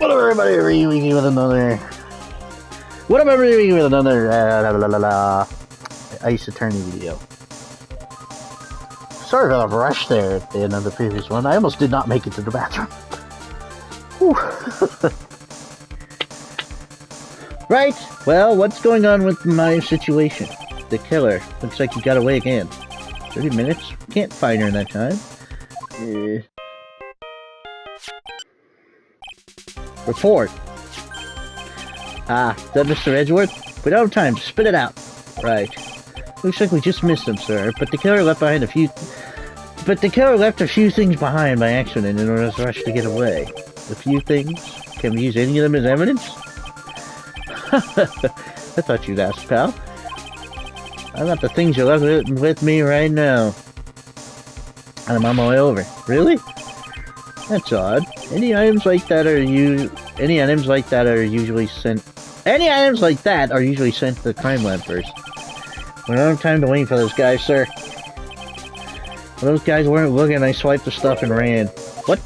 What up, everybody? Reviewing with another. What up, everybody? With another Ice Attorney video. Sorry for the rush there at the end of the previous one. I almost did not make it to the bathroom. Right. Well, what's going on with my situation? The killer looks like he got away again. 30 minutes. Can't find her in that time. Report. Ah, is that Mr. Edgeworth? We don't have time. Spit it out. Right. Looks like we just missed him, sir. But the killer left a few things behind by accident in order to rush to get away. A few things? Can we use any of them as evidence? I thought you'd ask, pal. I got the things you left with me right now. And I'm on my way over. Really? That's odd. Any items like that are usually sent to the crime lab first. We don't have time to wait for those guys, sir. Well, those guys weren't looking, I swiped the stuff and ran. What?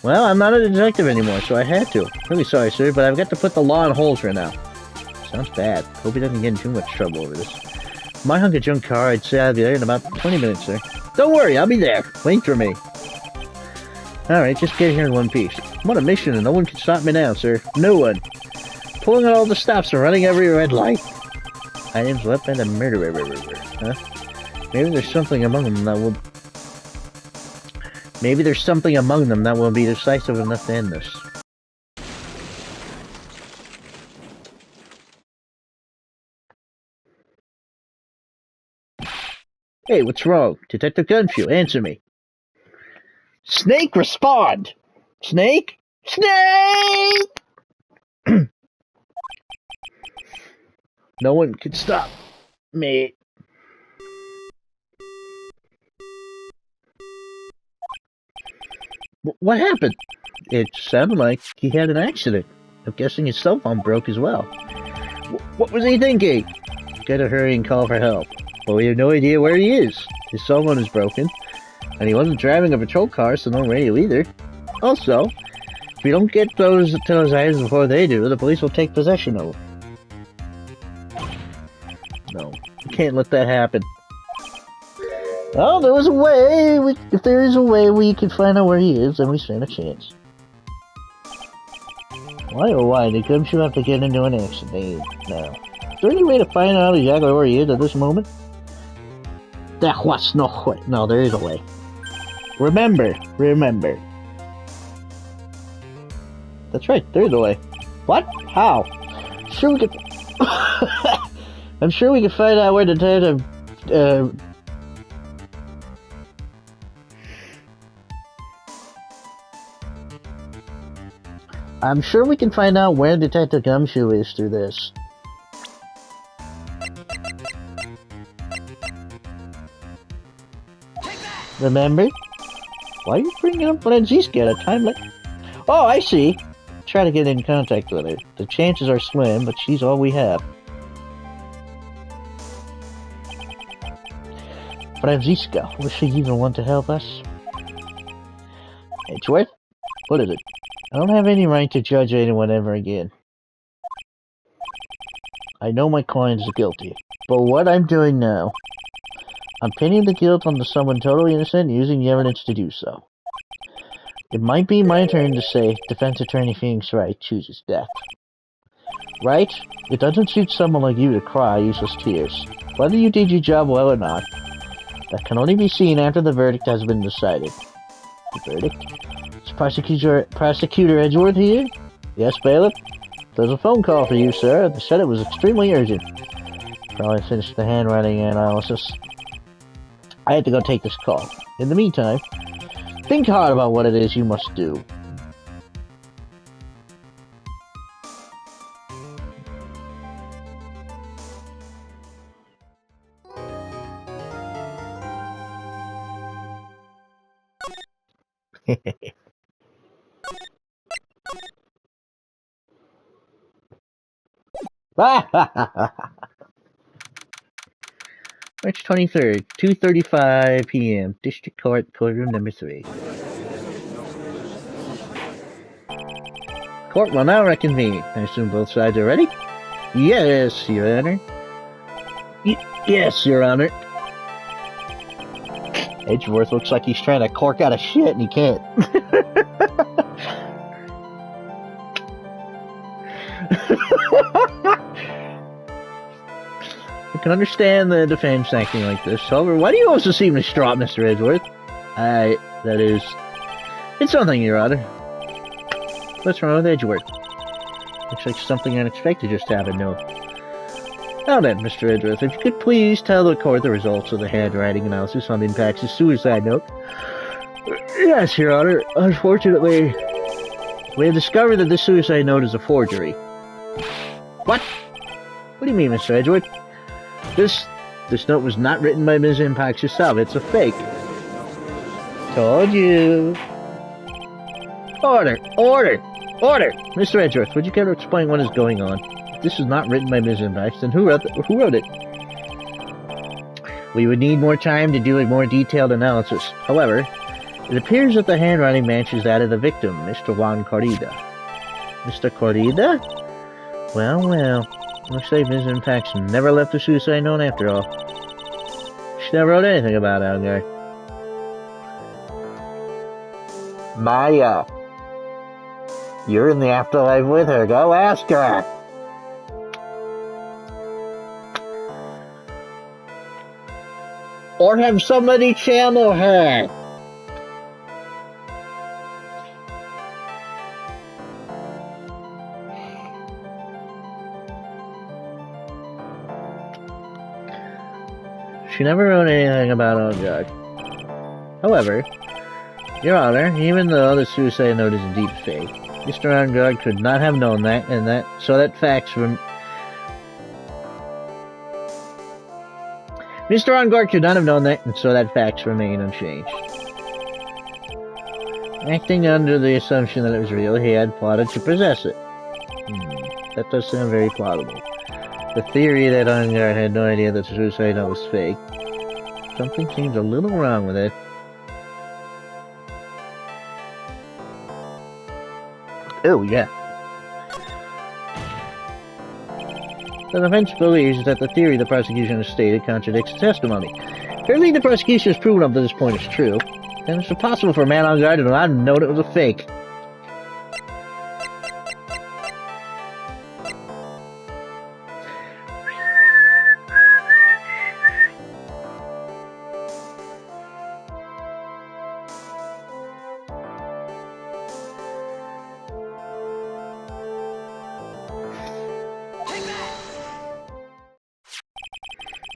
Well, I'm not a detective anymore, so I had to. Really sorry, sir, but I've got to put the law on hold for now. Sounds bad. Hope he doesn't get in too much trouble over this. My hunk of junk car, I'd say I'll be there in about 20 minutes, sir. Don't worry, I'll be there. Wait for me. Alright, just get here in one piece. I'm on a mission and no one can stop me now, sir. No one. Pulling out all the stops and running every red light. Items left by the murderer. Huh? Maybe there's something among them that will be decisive enough to end this. Hey, what's wrong? Detective Gumshoe, answer me. Snake, respond! Snake? Snake! No one can stop me. What happened? It sounded like he had an accident. I'm guessing his cell phone broke as well. What was he thinking? Gotta hurry and call for help. Well, we have no idea where he is. His cell phone is broken. And he wasn't driving a patrol car, so no radio either. Also, if we don't get those items before they do, the police will take possession of them. No, we can't let that happen. Oh, there was a way. If there is a way we can find out where he is, then we stand a chance. Why oh why did Gumshoe have to get into an accident now? Is there any way to find out exactly where he is at this moment? There was no way. No, there is a way. Remember. That's right, there's a way. What? How? Sure we could... I'm sure we can find out where Detective... I'm sure we can find out where Detective Gumshoe is through this. Remember? Why are you bringing up Franziska at a time like... Oh, I see. Try to get in contact with her. The chances are slim, but she's all we have. Franziska, will she even want to help us? Edgeworth? What is it? I don't have any right to judge anyone ever again. I know my client is guilty, but what I'm doing now, I'm pinning the guilt onto someone totally innocent and using the evidence to do so. It might be my turn to say defense attorney Phoenix Wright chooses death. Right? It doesn't suit someone like you to cry useless tears. Whether you did your job well or not, that can only be seen after the verdict has been decided. The verdict? Is Prosecutor Edgeworth here? Yes, bailiff? There's a phone call for you, sir. They said it was extremely urgent. Probably finished the handwriting analysis. I had to go take this call. In the meantime, think hard about what it is you must do. March 23rd, 2:35 p.m. District Court, courtroom number 3. Court will now reconvene. I assume both sides are ready? Yes, Your Honor. Yes, Your Honor. Edgeworth looks like he's trying to cork out of shit and he can't. I can understand the defense acting like this. However, why do you also seem distraught, Mr. Edgeworth? It's something, Your Honor. What's wrong with Edgeworth? Looks like something unexpected just happened, no. Now then, Mr. Edgeworth, if you could please tell the court the results of the handwriting analysis on Impact's suicide note. Yes, Your Honor. Unfortunately, we have discovered that this suicide note is a forgery. What? What do you mean, Mr. Edgeworth? This note was not written by Ms. Impact herself. It's a fake. Told you. Order! Order! Order! Mr. Edgeworth, would you care to explain what is going on? If this is not written by Ms. Impact, then who wrote it? We would need more time to do a more detailed analysis. However, it appears that the handwriting matches that of the victim, Mr. Juan Corrida. Mr. Corrida? Well, well. Looks like Ms. Impact never left a suicide note after all. She never wrote anything about Algar. Maya. You're in the afterlife with her. Go ask her. Or have somebody channel her. She never wrote anything about Algar. However, Your Honor, even though the suicide note is indeed fake, Mr. Angard could not have known that, Mr. Angard could not have known that, and so that facts remain unchanged. Acting under the assumption that it was real, he had plotted to possess it. That does sound very plausible. The theory that Angard had no idea that the suicide note was fake. Something seems a little wrong with it. Oh, yeah. The defense believes that the theory the prosecution has stated contradicts the testimony. Everything the prosecution has proven up to this point is true, and it's impossible for a man on guard to not have known it was a fake.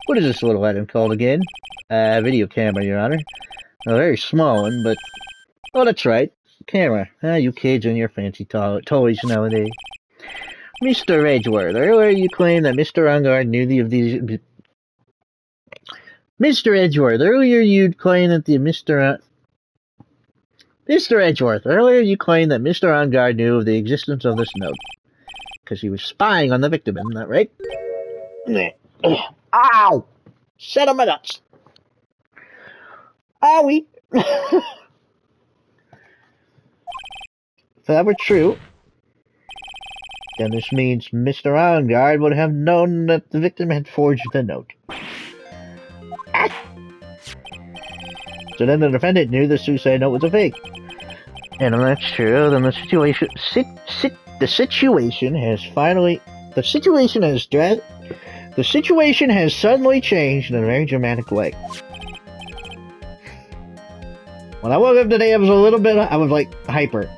What is this little item called again? Video camera, Your Honor. A very small one, but... Oh, that's right. Camera. You kids and your fancy toys nowadays. Mr. Edgeworth, earlier you claimed that Mr. Angard knew of these... Mr. Edgeworth, earlier you claimed that Mr. Edgeworth, earlier you claimed that Mr. Angard knew of the existence of this note. Because he was spying on the victim, isn't that right? Ow! Set on my nuts! Owie! If that were true, then this means Mr. Angard would have known that the victim had forged the note. So then the defendant knew the suicide note was a fake. And if that's true, then the situation has suddenly changed in a very dramatic way. When I woke up today, I was like hyper.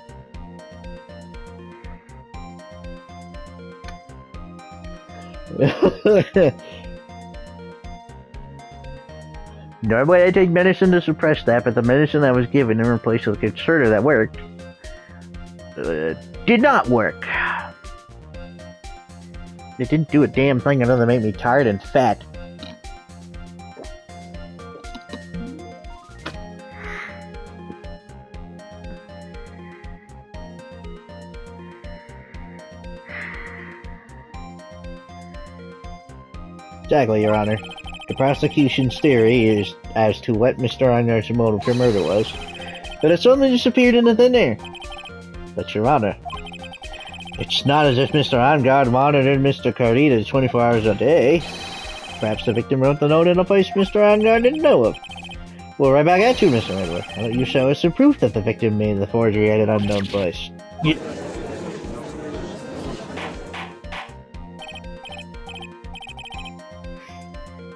Normally I take medicine to suppress that, but the medicine I was given in replace of the concerta that worked did not work. It didn't do a damn thing other than make me tired and fat. Exactly, Your Honor. The prosecution's theory is as to what Mr. Angard's motive for murder was, but it suddenly disappeared into thin air. But, Your Honor, It's not as if Mr. Ongard monitored Mr. Carita 24 hours a day. Perhaps the victim wrote the note in a place Mr. Ongard didn't know of. Well, right back at you, Mr. Edward. Why don't you show us some proof that the victim made the forgery at an unknown place?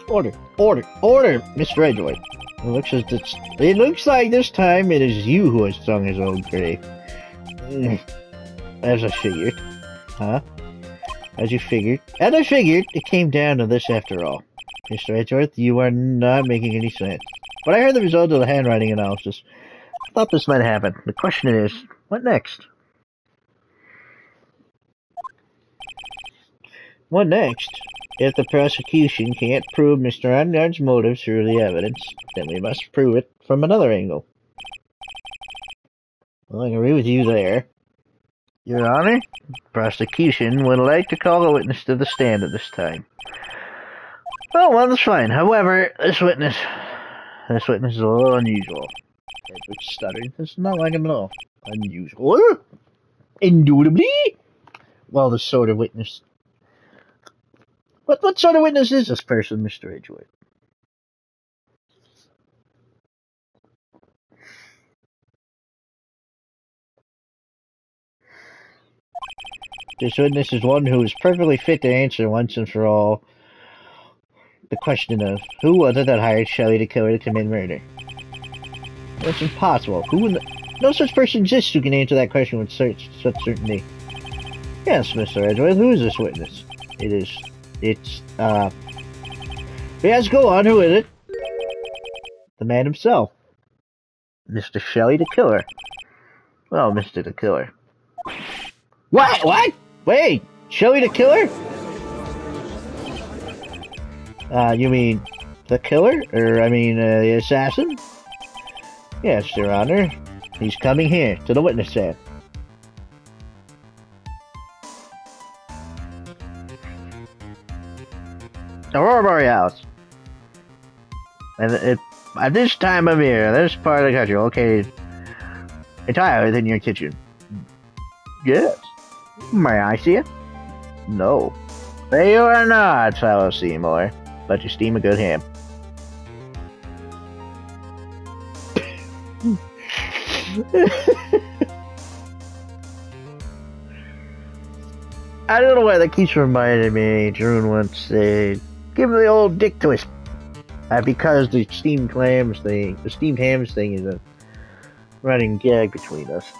Order, Mr. Edward. It looks like this time it is you who has sung his own grave. As I figured. Huh? As I figured, it came down to this after all. Mr. Edgeworth, you are not making any sense. But I heard the result of the handwriting analysis. I thought this might happen. The question is, what next? What next? If the prosecution can't prove Mr. Ongard's motives through the evidence, then we must prove it from another angle. Well, I agree with you there. Your Honor, the prosecution would like to call a witness to the stand at this time. Oh, well, that's fine. However, this witness is a little unusual. Edward stuttered. It's not like him at all. Unusual? Indubitably? Well, the sort of witness... What sort of witness is this person, Mr. Edgeworth? This witness is one who is perfectly fit to answer once and for all the question of who was it that hired Shelley to kill her to commit murder? That's impossible. No such person exists who can answer that question with such certainty. Yes, Mr. Edgeworth, who is this witness? Yes, go on, who is it? The man himself. Mr. Shelley the Killer. Well, Mr. the Killer. What? Wait, Shelley the Killer? You mean the killer? The assassin? Yes, Your Honor. He's coming here, to the witness stand. Aurora Borealis. And at this time of year, this part of the country, okay, entirely within your kitchen. Yes. May I see it? No. You are not, fellow Seymour, but you steam a good ham. I don't know why that keeps reminding me. Drew once said, "Give him the old dick twist." Because the steamed hams thing is a running gag between us.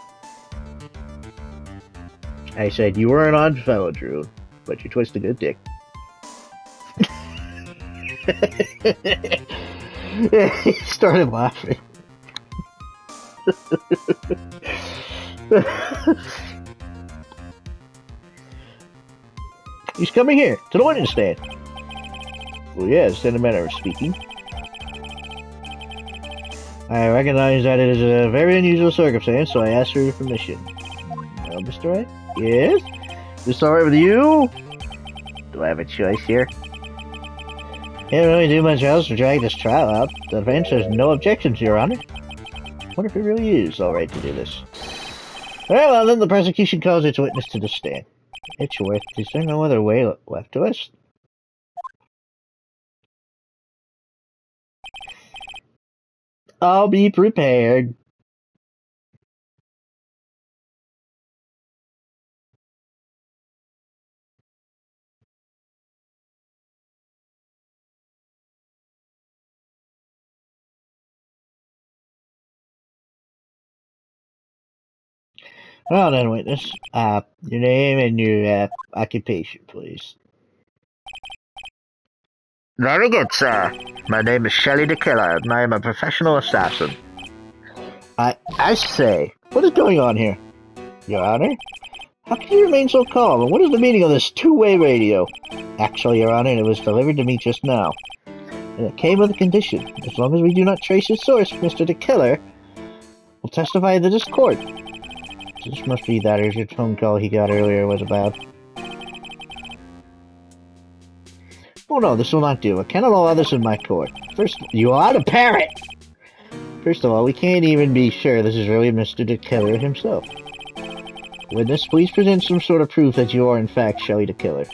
I said, "You were an odd fellow, Drew, but you twist a good dick." He started laughing. He's coming here, to the witness stand. Well, yes, in a manner of speaking. I recognize that it is a very unusual circumstance, so I ask for your permission. Well, Mr. Wright? Yes? Is this alright with you? Do I have a choice here? Can't really do much else to drag this trial out. The defense has no objections, Your Honor. I wonder if it really is alright to do this. Very well, then the prosecution calls its witness to the stand. Edgeworth, is there no other way left to us? I'll be prepared. Well then, witness, your name and your occupation, please. Very good, sir. My name is Shelley the Killer, and I am a professional assassin. I say, what is going on here? Your Honor? How can you remain so calm, and what is the meaning of this two-way radio? Actually, Your Honor, it was delivered to me just now. And it came with a condition. As long as we do not trace its source, Mr. the Killer will testify to this court. This must be that urgent phone call he got earlier was about. Oh no, this will not do. I cannot allow this in my court. First, you are the parrot! First of all, we can't even be sure this is really Mr. the Killer himself. Witness, please present some sort of proof that you are in fact Shelley the killer.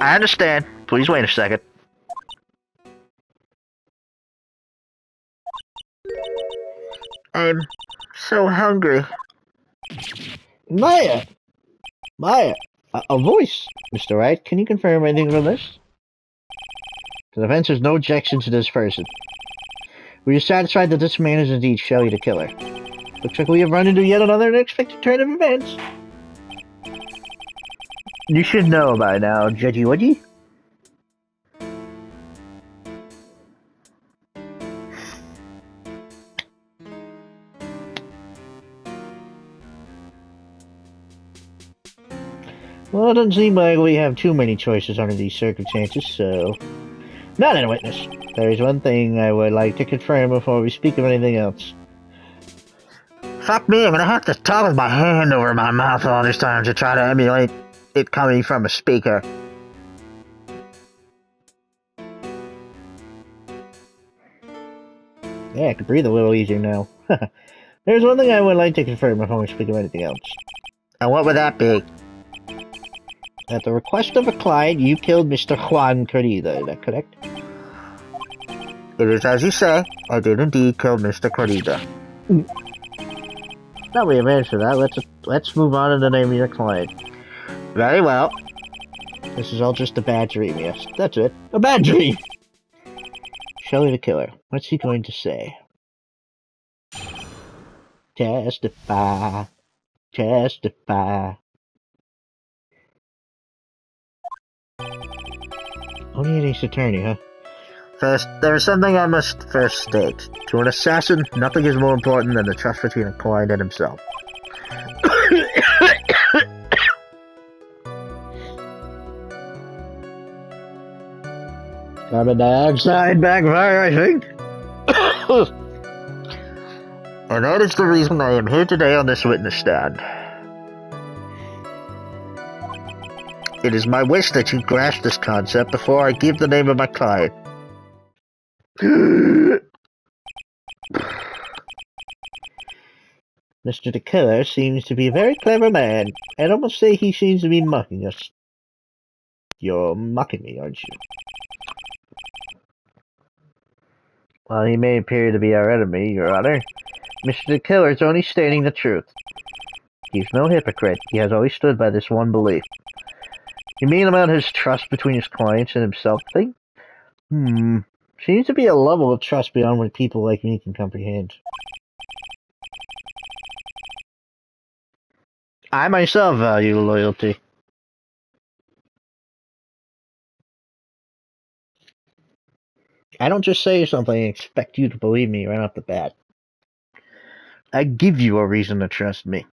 I understand. Please wait a second. I'm so hungry. Maya! Maya! A voice! Mr. Wright, can you confirm anything from this? The defense has no objection to this person. We are satisfied that this man is indeed Shelley the killer. Looks like we have run into yet another unexpected turn of events. You should know by now, Judgy Wudgy. Well, it doesn't seem like we have too many choices under these circumstances, so... Not in a witness. There is one thing I would like to confirm before we speak of anything else. Fuck me, I'm gonna have to talk with my hand over my mouth all this time to try to emulate it coming from a speaker. Yeah, I can breathe a little easier now. There's one thing I would like to confirm before we speak of anything else. And what would that be? At the request of a client, you killed Mr. Juan Corrida, is that correct? It is as you say. I did indeed kill Mr. Corrida. Now we have answered that. Let's move on to the name of your client. Very well. This is all just a bad dream, yes. That's it. A bad dream! Shelley the killer. What's he going to say? Testify. Testify. Only an ace attorney, huh? First, there is something I must first state. To an assassin, nothing is more important than the trust between a client and himself. Carbon dioxide backfire, I think. And that is the reason I am here today on this witness stand. It is my wish that you grasp this concept before I give the name of my client. Mr. the Killer seems to be a very clever man, and I must say he seems to be mocking us. You're mocking me, aren't you? While he may appear to be our enemy, Your Honor, Mr. the Killer is only stating the truth. He's no hypocrite. He has always stood by this one belief. You mean about his trust between his clients and himself thing? Seems to be a level of trust beyond what people like me can comprehend. I myself value loyalty. I don't just say something and expect you to believe me right off the bat. I give you a reason to trust me.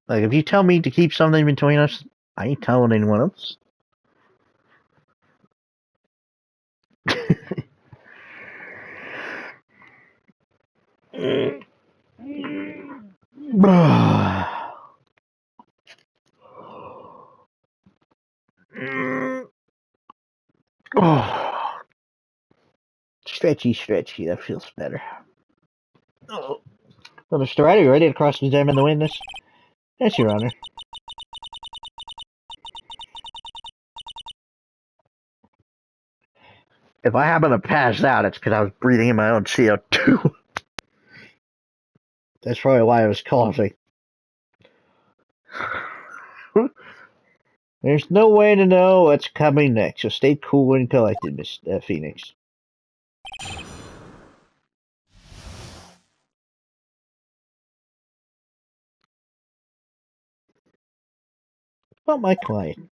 Like, if you tell me to keep something between us, I ain't telling anyone else. Stretchy, that feels better. Well, Mr. Wright, are you ready to cross-examine the witness? Yes, Your Honor. If I happen to pass out, it's because I was breathing in my own CO2. That's probably why I was coughing. There's no way to know what's coming next, so stay cool and collected, Miss Phoenix. About my client.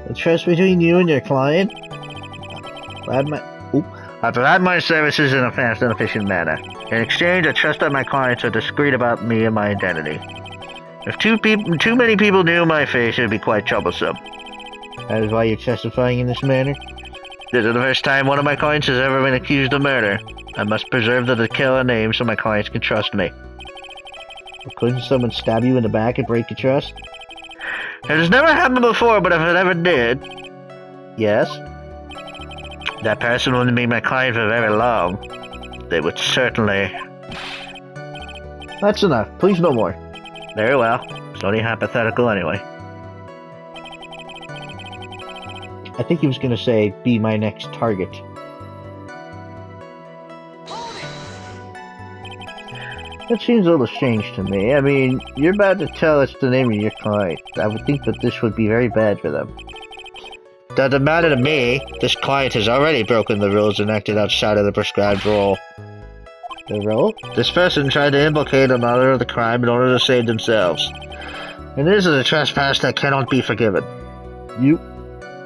The trust between you and your client? I provide my services in a fast and efficient manner. In exchange, I trust that my clients are discreet about me and my identity. If too many people knew my face, it would be quite troublesome. That is why you're testifying in this manner? This is the first time one of my clients has ever been accused of murder. I must preserve the killer name so my clients can trust me. Well, couldn't someone stab you in the back and break your trust? It has never happened before, but if it ever did... Yes? That person wouldn't be my client for very long. They would certainly... That's enough. Please no more. Very well. It's only hypothetical anyway. I think he was gonna say, be my next target. That seems a little strange to me. I mean, you're about to tell us the name of your client. I would think that this would be very bad for them. Doesn't matter to me. This client has already broken the rules and acted outside of the prescribed rule. The rule? This person tried to implicate another of the crime in order to save themselves. And this is a trespass that cannot be forgiven.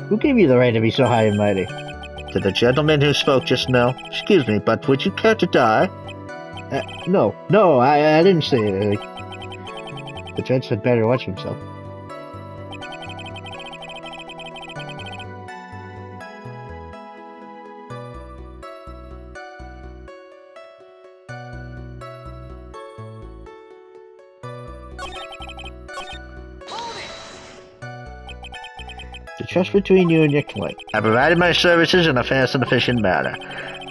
Who gave you the right to be so high and mighty? To the gentleman who spoke just now. Excuse me, but would you care to die? No, I didn't say anything. The judge had better watch himself. The trust between you and your client. I provided my services in a fast and efficient manner.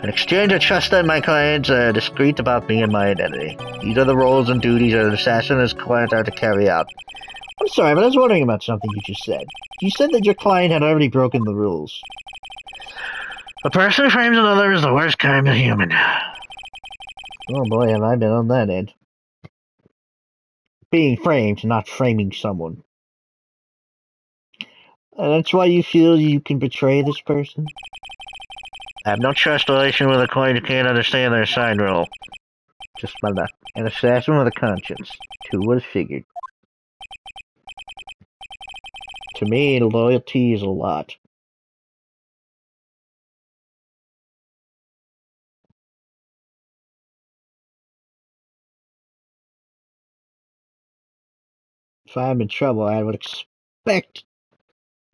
In exchange, I trust that my clients are discreet about me and my identity. These are the roles and duties that an assassin and his client are to carry out. I'm sorry, but I was wondering about something you just said. You said that your client had already broken the rules. A person who frames another is the worst kind of human. Oh boy, have I been on that end. Being framed, not framing someone. And that's why you feel you can betray this person? I have no trust relation with a client who can't understand their assigned role. Just my luck. An assassin with a conscience. Who would have figured? To me, loyalty is a lot. If I'm in trouble, I would expect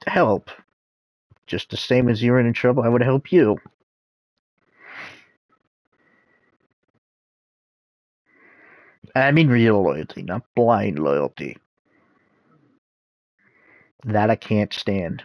help. Just the same as you're in trouble, I would help you. I mean real loyalty, not blind loyalty. That I can't stand.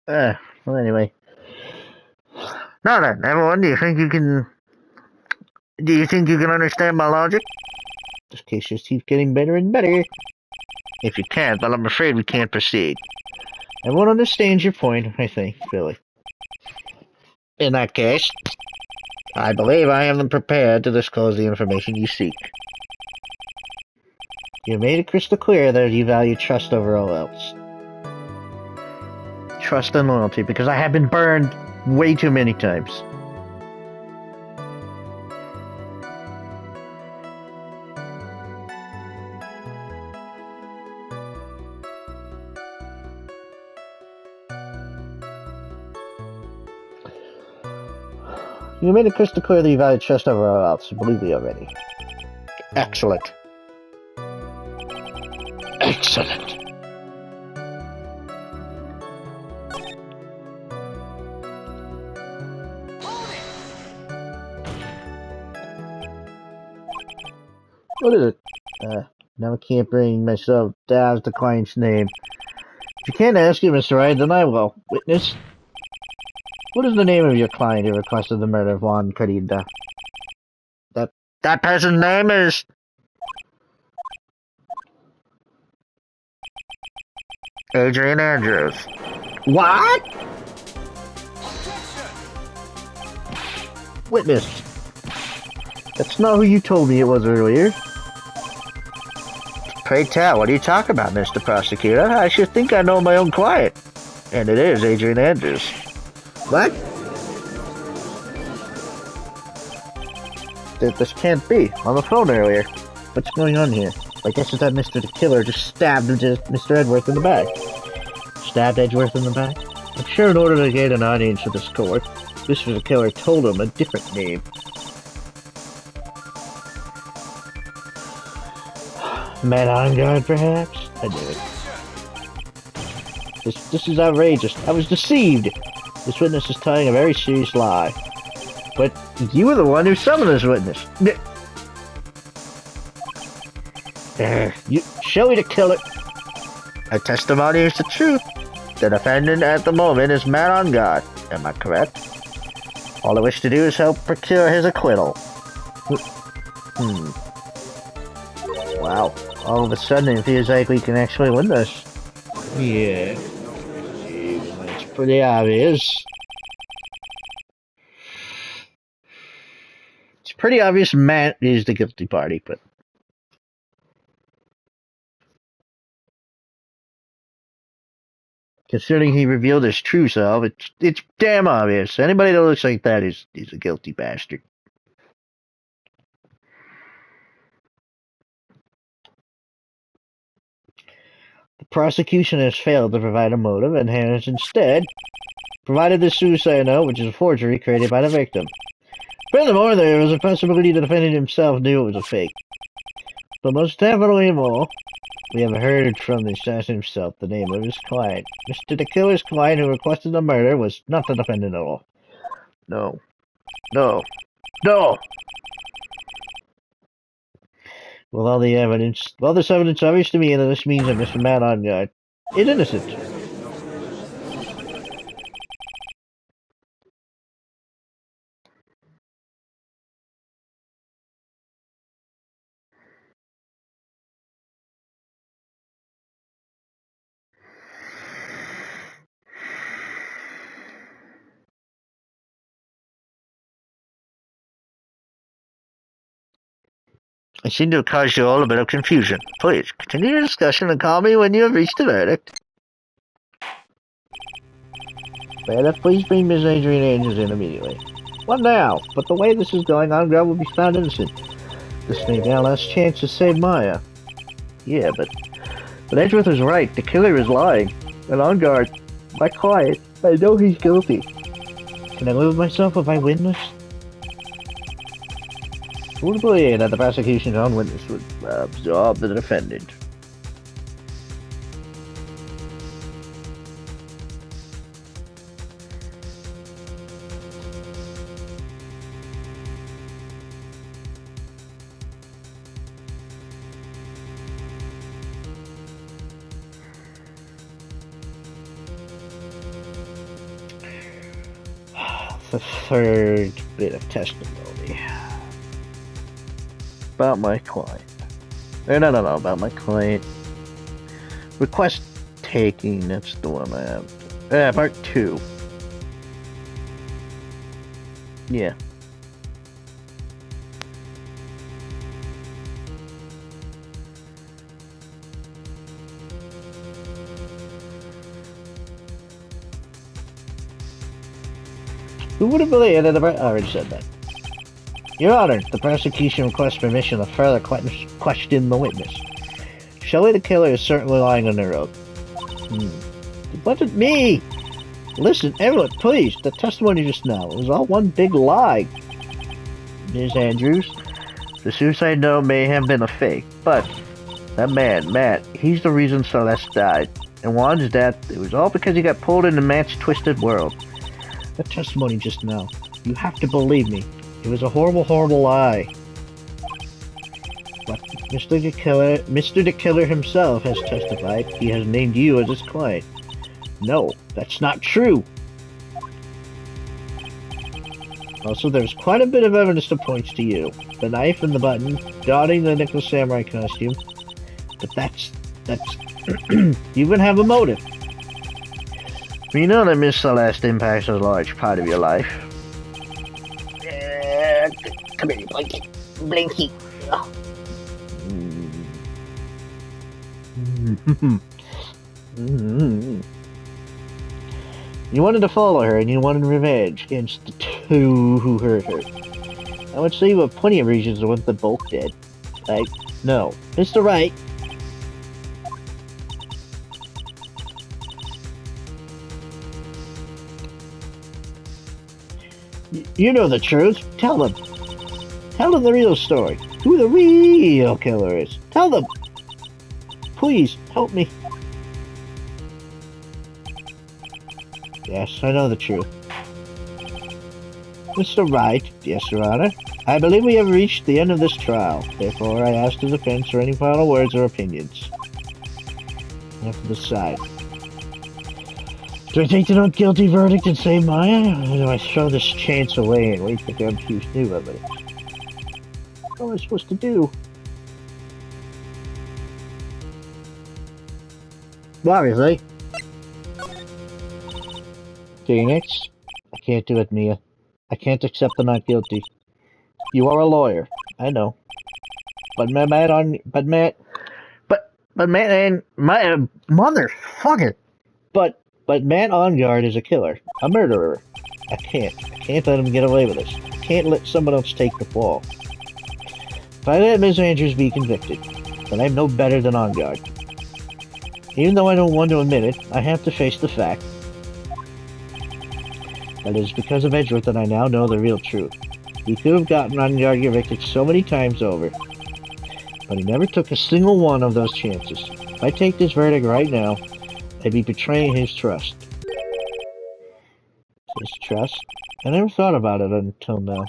Well anyway. Now then, everyone, do you think you can understand my logic? This case just keeps getting better and better. If you can, but I'm afraid we can't proceed. Everyone understands your point, I think, really. In that case, I believe I am prepared to disclose the information you seek. You made it crystal clear that you value trust over all else. Trust and loyalty, because I have been burned way too many times. You made it crystal clear that you value trust over all else. Believe me already. Excellent. Excellent. What is it? Now I can't bring myself down the client's name. If you can't ask it, Mr. Wright, then I will. Witness? What is the name of your client who requested the murder of Juan Carida? That person's name is... Adrian Andrews. What? Witness. That's not who you told me it was earlier. Pray tell, what are you talking about, Mr. Prosecutor? I should think I know my own client. And it is Adrian Andrews. What? This can't be. On the phone earlier. What's going on here? I guess it's that Mr. the Killer just stabbed Mr. Edgeworth in the back. Stabbed Edgeworth in the back? I'm sure in order to gain an audience for this court, Mr. the Killer told him a different name. Man on guard, perhaps? I knew it. This is outrageous. I was deceived. This witness is telling a very serious lie. But you were the one who summoned this witness. You show me the killer. Our testimony is the truth. The defendant at the moment is man on guard. Am I correct? All I wish to do is help procure his acquittal. Wow. All of a sudden it feels like we can actually win this. Yeah. It's pretty obvious. It's pretty obvious Matt is the guilty party, but... Considering he revealed his true self, it's damn obvious. Anybody that looks like that is a guilty bastard. The prosecution has failed to provide a motive and has instead provided the suicide note, which is a forgery created by the victim. Furthermore, there was a possibility the defendant himself knew it was a fake. But most definitely more, we have heard from the assassin himself the name of his client. Mr. the Killer's client who requested the murder was not the defendant at all. No. No. No! With all this evidence obvious to me that this means that Mr. Man on guard is innocent. I seem to have caused you all a bit of confusion. Please, continue your discussion and call me when you have reached a verdict. Bailiff, please bring Miss Adrian Andrews in immediately. What now? But the way this is going on, God will be found innocent. This may be our last chance to save Maya. Yeah, but Edgeworth is right. The killer is lying. And on guard, my client, I know he's guilty. Can I live with myself if I win this? Who would believe that the prosecution's own witness would absolve the defendant? The third bit of testimony. About my client. No, about my client. Request taking, that's the one I have. Part 2. Yeah. Who would have believed that I already said that. Your Honor, the prosecution requests permission to further question the witness. Shelley the killer is certainly lying on their oath. It wasn't me! Listen, everyone, please, the testimony just now was all one big lie. Ms. Andrews, the suicide note may have been a fake, but that man, Matt, he's the reason Celeste died. And Juan's death, it was all because he got pulled into Matt's twisted world. The testimony just now, you have to believe me. It was a horrible, horrible lie. But Mr. the Killer himself has testified he has named you as his client. No, that's not true. Also, there's quite a bit of evidence that points to you. The knife and the button, dotting the Nicholas Samurai costume. But That's... you even have a motive. You know that Miss Celeste impacts a large part of your life. Come here, Blinky. Blinky. You wanted to follow her, and you wanted revenge against the two who hurt her. I would say you have plenty of reasons to want them both dead. No. Mr. Wright. You know the truth. Tell them. Tell them the real story. Who the real killer is. Tell them. Please, help me. Yes, I know the truth. Mr. Wright, yes, Your Honor. I believe we have reached the end of this trial. Therefore, I ask the defense for any final words or opinions. You have to decide. Do I take the not guilty verdict and save Maya? Or do I throw this chance away and wait for them to choose new evidence? What am I supposed to do? Obviously. Phoenix? I can't do it, Mia. I can't accept the not guilty. You are a lawyer. I know. But Matt and my motherfucker. But Matt on guard is a killer, a murderer. I can't let him get away with this. I can't let someone else take the fall. If I let Ms. Andrews be convicted, then I'm no better than on guard. Even though I don't want to admit it, I have to face the fact that it is because of Edgeworth that I now know the real truth. He could have gotten on guard convicted so many times over, but he never took a single one of those chances. If I take this verdict right now, I'd be betraying his trust. His trust? I never thought about it until now.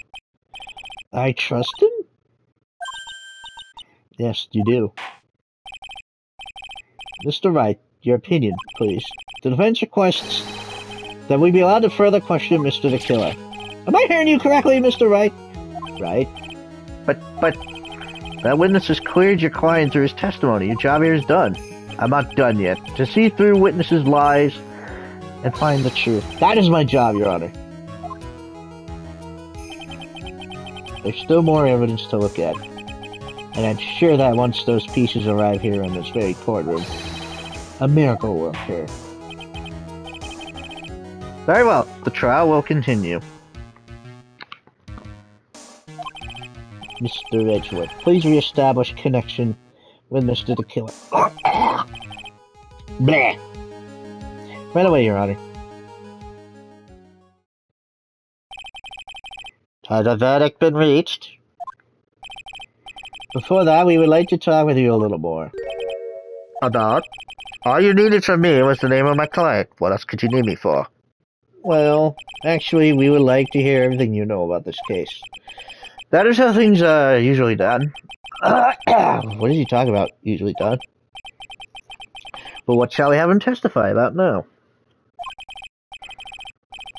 I trust him? Yes, you do. Mr. Wright, your opinion, please. The defense requests that we be allowed to further question Mr. the Killer. Am I hearing you correctly, Mr. Wright? Right. But that witness has cleared your client through his testimony. Your job here is done. I'm not done yet. To see through witnesses' lies and find the truth. That is my job, Your Honor. There's still more evidence to look at. And I'm sure that once those pieces arrive here in this very courtroom, a miracle will occur. Very well. The trial will continue. Mr. Edgeworth, please reestablish connection with Mr. the Killer. Blah. Right away, Your Honor. Has a verdict been reached? Before that, we would like to talk with you a little more. About? All you needed from me was the name of my client. What else could you need me for? Well, actually, we would like to hear everything you know about this case. That is how things are usually done. What is he talking about, usually done? But what shall we have him testify about now?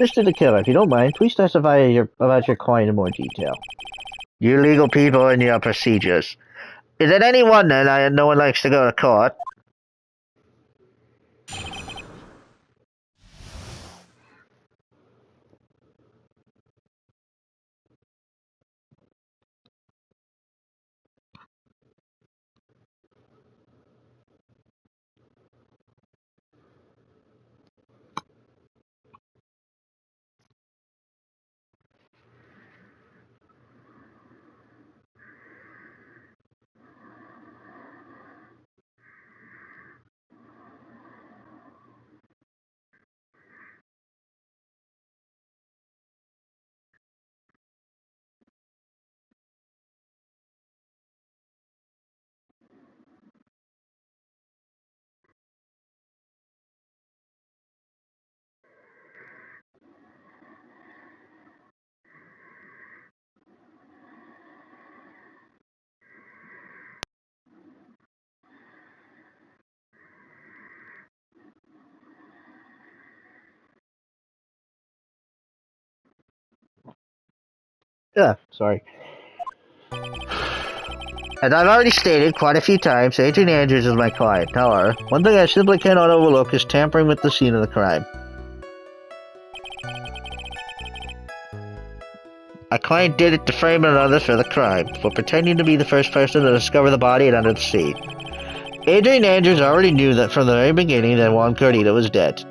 Mr. the Killer, if you don't mind, please testify about your client in more detail. You legal people and your procedures. Is it any wonder that no one likes to go to court? Yeah, sorry. As I've already stated quite a few times, Adrian Andrews is my client. However, one thing I simply cannot overlook is tampering with the scene of the crime. My client did it to frame another for the crime, for pretending to be the first person to discover the body and under the sea. Adrian Andrews already knew that from the very beginning that Juan Cardito was dead.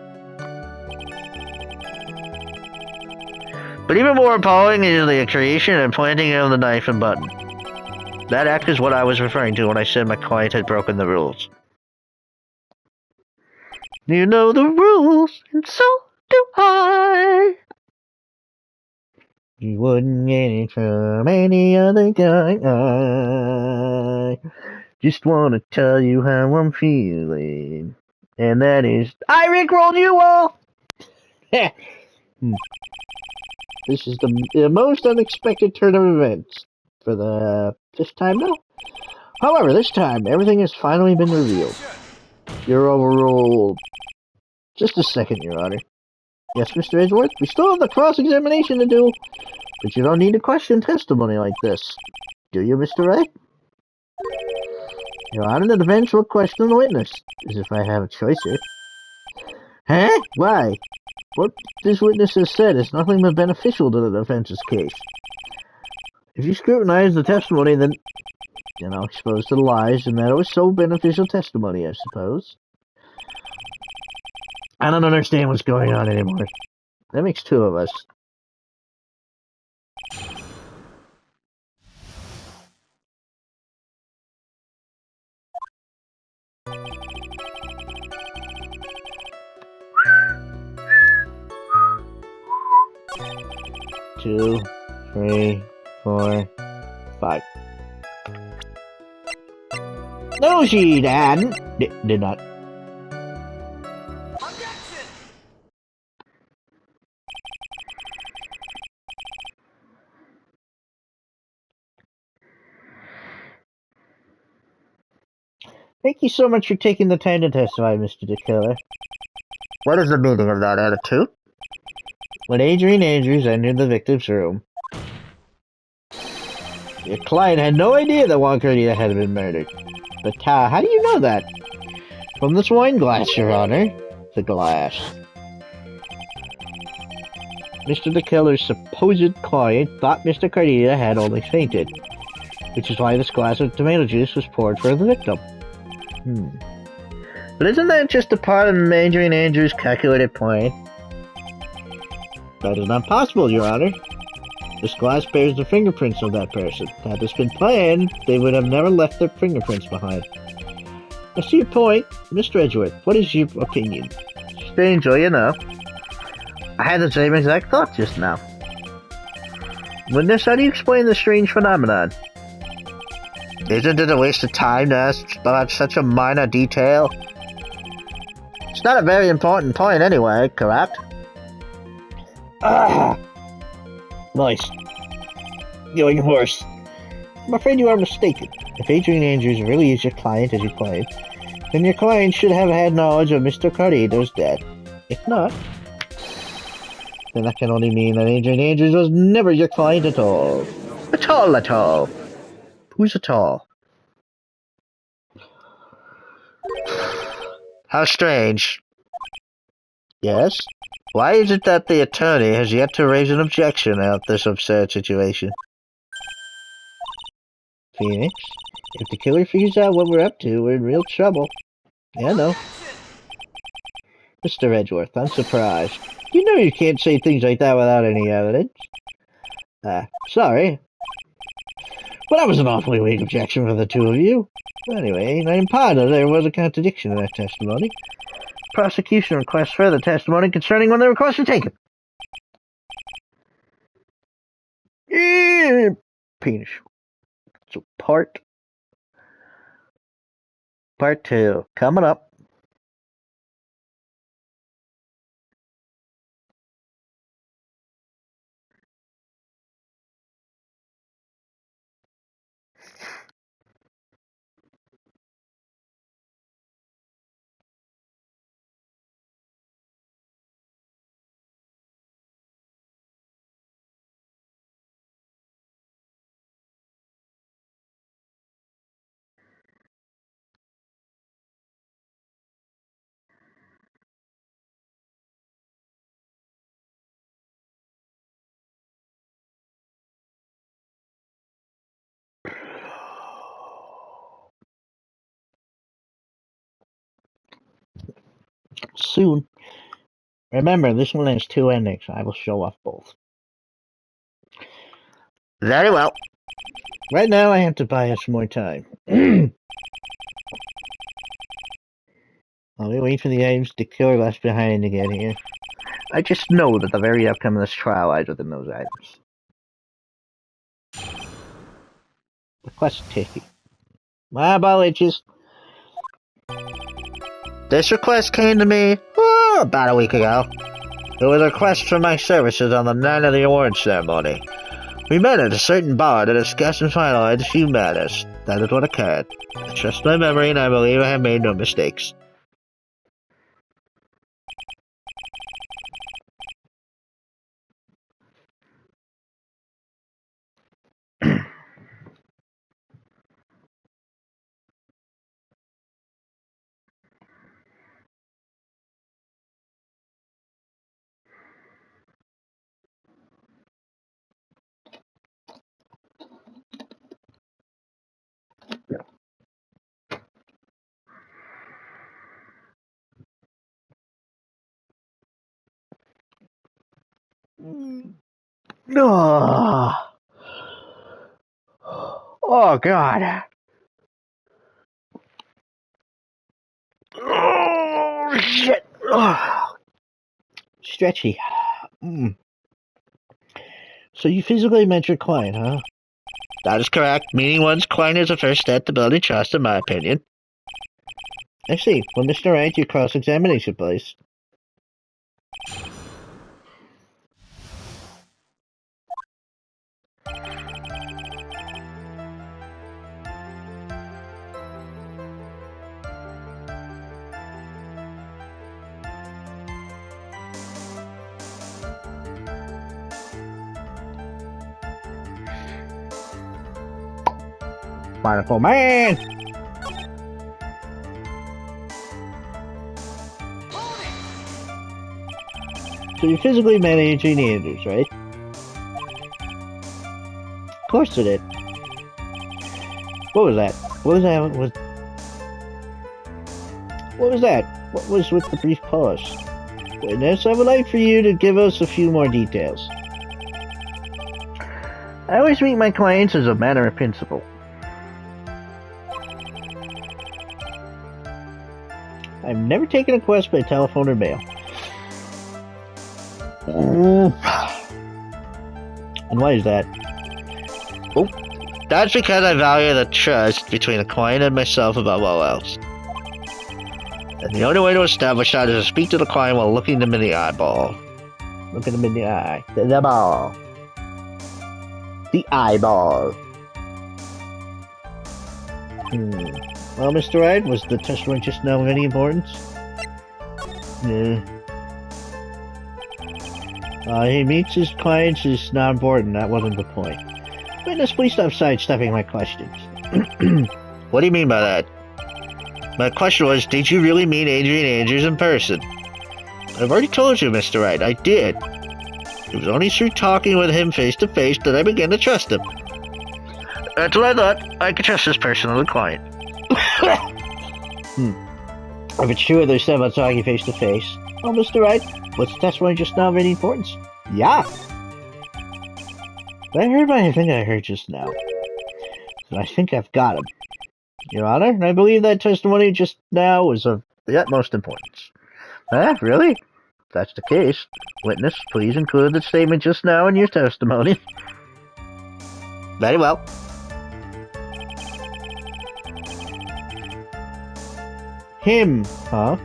But even more appalling is the creation and planting of the knife and button. That act is what I was referring to when I said my client had broken the rules. You know the rules, and so do I. You wouldn't get it from any other guy. I just want to tell you how I'm feeling. And that is, I rickrolled you all! This is the most unexpected turn of events for the fifth time now. However, this time, everything has finally been revealed. You're overruled. Just a second, Your Honor. Yes, Mr. Edgeworth, we still have the cross-examination to do, but you don't need to question testimony like this. Do you, Mr. Wright? Your Honor, the defense will question the witness, as if I have a choice here. Huh? Why? What this witness has said is nothing but beneficial to the defense's case. If you scrutinize the testimony, then you're now exposed to the lies, and that was so beneficial testimony, I suppose. I don't understand what's going on anymore. That makes two of us. Two, three, 4, 5. No, she hadn't. Did not. Objection! Thank you so much for taking the time to testify, Mr. DeKiller. What is the meaning of that attitude? When Adrian Andrews entered the victim's room, your client had no idea that Juan Cardito had been murdered. But how do you know that? From this wine glass, Your Honor. The glass. Mr. DeKiller's supposed client thought Mr. Cardito had only fainted, which is why this glass of tomato juice was poured for the victim. But isn't that just a part of Adrian Andrews' calculated plan? That is not possible, Your Honor. This glass bears the fingerprints of that person. Had this been planned, they would have never left their fingerprints behind. I see your point. Mr. Edgeworth, what is your opinion? Strangely, you know. I had the same exact thought just now. Witness, how do you explain this strange phenomenon? Isn't it a waste of time to ask about such a minor detail? It's not a very important point anyway, correct? Ah! Nice. Going horse. I'm afraid you are mistaken. If Adrian Andrews really is your client as you claim, then your client should have had knowledge of Mr. Cardito's death. If not, then that can only mean that Adrian Andrews was never your client at all. At all. Who's at all? How strange. Yes? Why is it that the attorney has yet to raise an objection about this absurd situation? Phoenix, if the killer figures out what we're up to, we're in real trouble. Yeah, no. Mr. Edgeworth, I'm surprised. You know you can't say things like that without any evidence. Sorry. But that was an awfully weak objection for the two of you. Anyway, I'm positive there was a contradiction in that testimony. Prosecution requests further testimony concerning when the requests were taken. Penis. So part 2 coming up. Soon. Remember, this one has 2 endings. I will show off both. Very well. Right now, I have to buy us more time. I'll be waiting for the items the killer left behind to get here. I just know that the very outcome of this trial lies within those items. Request taking. My apologies. This request came to me about a week ago. It was a request for my services on the night of the award ceremony. We met at a certain bar to discuss and finalize a few matters. That is what occurred. I trust my memory and I believe I have made no mistakes. Oh, oh God. Oh, shit. Oh. Stretchy. So you physically met your client, huh? That is correct. Meeting one's client is a first step to building trust, in my opinion. I see. Well, Mr. Wright, your cross-examination, please. Wonderful man! So you physically met Adrian Andrews, right? Of course you did. What was that? What was that? What was that? What was with the brief pause? Witness, I would like for you to give us a few more details. I always meet my clients as a matter of principle. I've never taken a request by telephone or mail. And why is that? Oh, that's because I value the trust between the client and myself above all else. And the only way to establish that is to speak to the client while looking them in the eyeball. Looking them in the eye. The ball. The eyeball. Well, Mr. Wright, was the testimony just now of any importance? He meets his clients is not important. That wasn't the point. Witness, please stop sidestepping my questions. What do you mean by that? My question was, did you really meet Adrian Andrews in person? I've already told you, Mr. Wright, I did. It was only through talking with him face to face that I began to trust him. That's what I thought. I could trust this person as a client. If it's true what they said about talking face to face, well, Mr. Wright, was the testimony just now of any importance? Yeah. I heard what I think I heard just now. So I think I've got him. Your Honor, I believe that testimony just now was of the utmost importance. Really? If that's the case, witness, please include the statement just now in your testimony. Very well. Him, huh?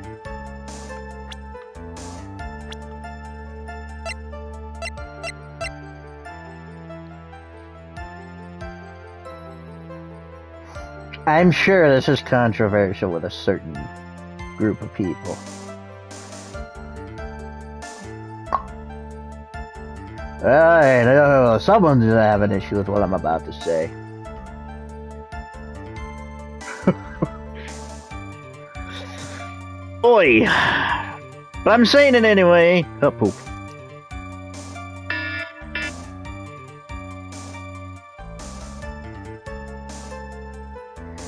I'm sure this is controversial with a certain group of people. Alright, someone's gonna have an issue with what I'm about to say. Oi! But I'm saying it anyway. Oh, poop.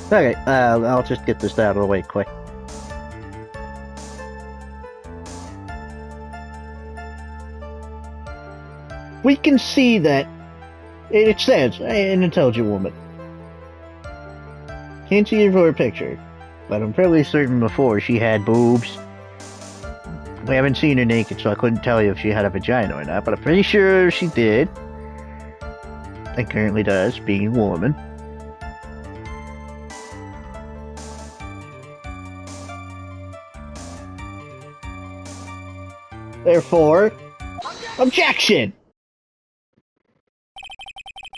Okay, I'll just get this out of the way quick. we can see that it says an intelligent woman. Can't see her for a picture, but I'm fairly certain before she had boobs. We haven't seen her naked, so I couldn't tell you if she had a vagina or not, but I'm pretty sure she did. And currently does, being a woman. Therefore, objection!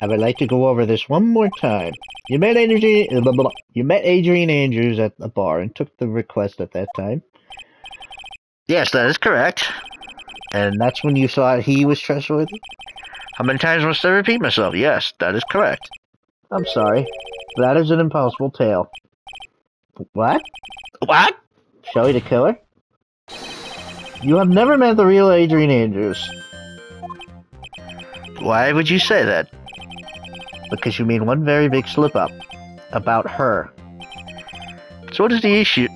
I would like to go over this one more time. You met Adrian Andrews at the bar and took the request at that time. Yes, that is correct. And that's when you thought he was trustworthy? How many times must I repeat myself? Yes, that is correct. I'm sorry. That is an impossible tale. What? What? Shelley the killer? You have never met the real Adrian Andrews. Why would you say that? Because you made one very big slip-up. About her. So what is the issue?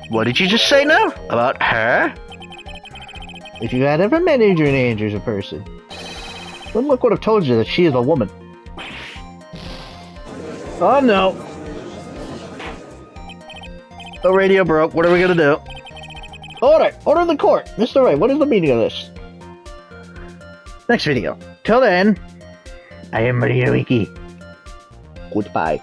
What did you just say now? About her? If you had ever met Adrian Andrews in person, then look would have told you that she is a woman. Oh no. The radio broke. What are we gonna do? Order! Order in the court! Mr. Wright, what is the meaning of this? Next video. Till then, I am Maria Wiki. Goodbye.